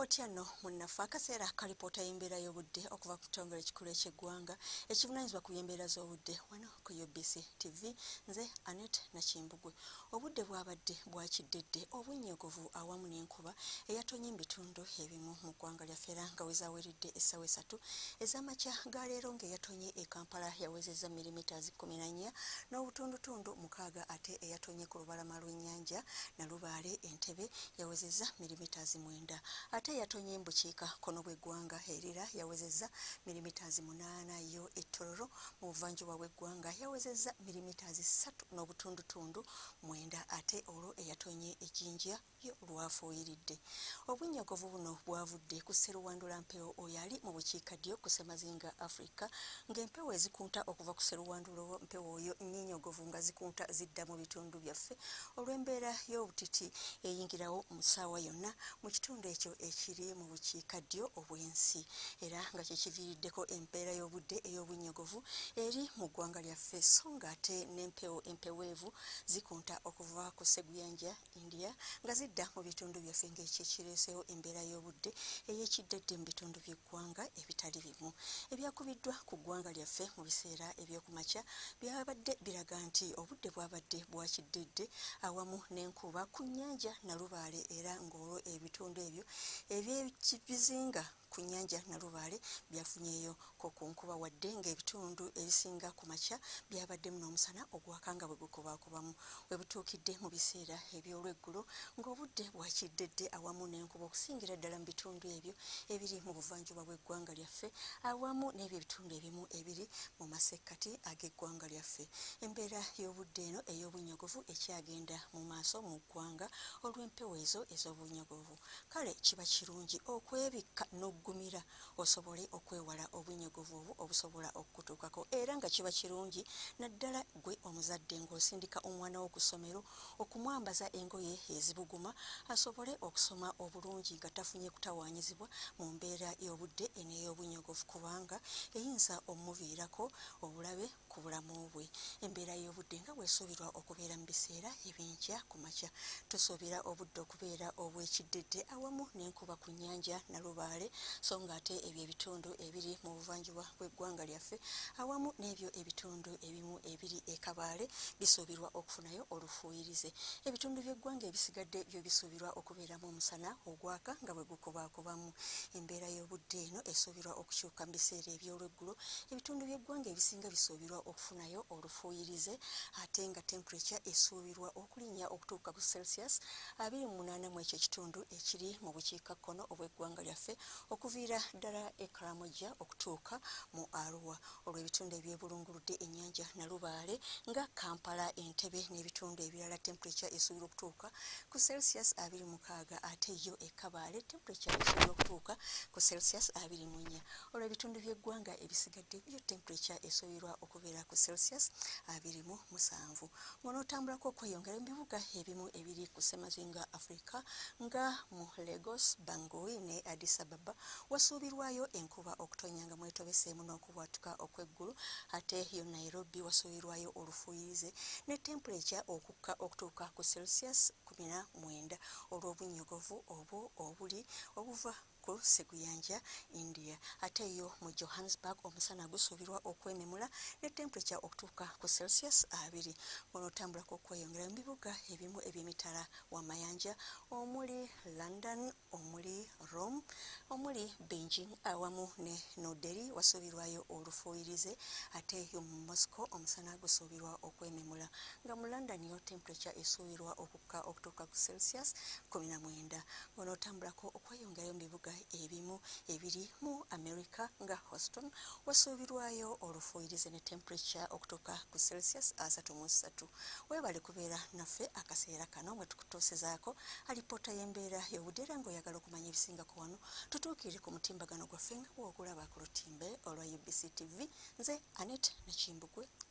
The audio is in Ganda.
Otieno munnafa akaseera kalipoota y'embeera y'obudde okuva ku kitongole ekikulu eky'eggwanga ekivunaanyizibwa ku by'embeera z'obudde wano ku UBC TV. Nze Anet Nakimbugwe. Obudde bwabadde bwakiddedde obunnyogovu awamu n'enkuba eyatonye mu bitundu ebimu mu ggwanga lyaffe era nga wezaaweredde essaawa 3 ez'amakya ga leero ng'eyatonye e Kampala yawezezza milimita 14 n'obutundutundu 6 ate eyatonye ku lubalama lw'ennyanja Nalubaale Entebbe yawezezza milimita 9 ate yatonye mu bukiika kkono bw'eggwanga erira yawezezza milimita 8 yo Ettororo mu buvanjuba bw'eggwanga yawezezza milimita 3 n'obutundutundu 9 ate olwo eyatonye e Jinja yo lwafuuyiridde. Obunnyogovu buno bwavudde ku sseruwandula mpewo oyo ali mu bukiikaddyo ku ssemazinga Africa ng'empewo ezikunta okuva ku sseruwandula mpewo oyo nnyinyogovu nga zikunta zidda mu bitundu byaffe olw'embeera y'obutiti eyingirawo mu ssaawa yonna mu kitundu ekyo ekiri mu bukiikaddyo obw'ensi era nga kikiviiriddeko empeera y'obudde ey'obunnyogovu eri mu ggwanga lyaffe so ng'ate n'empewo empeweevu zikunta okuva ku sseguyanja India nga zidda mu bitundu byaffe ng'ekyo kireeseewo embeera y'obudde ey'ekiddedde mu bitundu by'eggwanga ebitali bimu. Ebyakubiddwa ku ggwanga lyaffe mu biseera eby'okumakya byabadde biraga nti obudde bwabadde bwakiddedde awamu n'enkuba ku nnyanja Nalubaale era ng'olwo ebitundu ebyo eby'ekibizinga ku nnyanja Nalubaale byafunyeeyo ku nkuba wadde ng'ebitundu ebisinga ku makya byabaddemu n'omusana ogwakanga bwe gukubaakubamu we butuukidde mu biseera eby'olweggulo ng'obudde bwakiddedde awamu n'enkuba okusingira ddala mu bitundu ebyo ebiri mu buvanjuba bw'eggwanga lyaffe awamu n'ebyo ebitundu ebimu ebiri mu masekkati ag'eggwanga lyaffe. Embeera y'obudde eno ey'obunnyogovu ekyagenda mu maaso mu ggwanga olw'empewo ezo ez'obunnyogovu. Kale kiba kirungi okwebikka n'oggumira osobole okwewala obunnyogovu obwo obusobola okukutuukako era nga kiba kirungi naddala gwe omuzadde ng'osindika omwana wo ku ssomero okumwambaza engoye ezibuguma asobole okusoma obulungi nga tafunye kutawaanyizibwa mu mbeera y'obudde eno ey'obunnyogovu kubanga eyinza omuviirako obulabe ku bulamu bwe. Embeera y'obudde nga bw'esuubirwa okubeera mu biseera eby'enkya ku makya tusuubira obudde okubeera obw'ekiddedde awamu n'enkuba ku nnyanja Nalubaale so ng'ate ebyo ebitundu ebiri mu buvanjuba bw'eggwanga lyaffe awamu n'ebyo ebitundu ebimu ebiri e Kabaale bisuubirwa okufunayo olufuuyirize. Ebitundu by'eggwanga ebisigadde byo bisuubirwa okubeeramu omusana ogwaka nga bwe gukubaakubamu. Embeera y'obudde eno esuubirwa okukyuka mu biseera eby'olweggulo ebitundu by'eggwanga ebisinga bisuubirwa okufunayo olufuuyirize ate nga temperature esuubirwa okulinnya okutuuka ku Celsius 28 mu ekyo ekitundu ekiri mu bukiikakkono obw'eggwanga lyaffe okuviira ddala e Karamoja okutuuka mu Arua olw'ebitundu ebyebulunguludde ennyanja Nalubaale nga Kampala Entebbe n'ebitundu ebirala temperature esuubirwa okutuuka ku Celsius 26 ate yo e Kabaale temperature esuubirwa okutuuka ku Celsius 24 olw'ebitundu by'eggwanga ebisigadde byo temperature esuubirwa okubeera ku Celsius 27. Ng'onootambulako okweyongera mu bibuga ebimu ebiri ku ssemazinga Africa nga mu Lagos, Bangui ne Addis Ababa wasuubirwayo enkuba okutonya nga mwetobeseemu n'okubwatuka okw'eggulu ate yo Nairobi wasuubirwayo olufuuyirize ne temperature okukka okutuuka ku Celsius 19 olw'obunnyogovu obwo obuli obuva ku sseguyanja India ate yo mu Johannesburg omusana gusuubirwa okwememula ne temperature okutuuka ku Celsius 2. Ng'onootambulako okweyongera mu bibuga ebimu eby'emitala w'amayanja omuli London, omuli Rome, omuli Beijing awamu ne New Delhi wasuubirwayo olufuuyirize ate yo mu Moscow omusana gusuubirwa okwememula nga mu London yo temperature esuubirwa okukka okutuuka ku Celsius 19. Ng'onootambulako okweyongerayo mu bibuga ebimu ebiri mu America nga Houston wasuubirwayo olufuuyirize ne temperature okutuuka ku Celsius 33. Weebale kubeera naffe akaseera kano mwe tukutuusizaako alipoota y'embeera y'obudde era ng'oyagala okumanya ebisinga ku wano tutuukire ku mutimbagano gwaffe nga bw'ogulaba ku lutimbe olwa UBC TV. Nze Anet Nakimbugwe.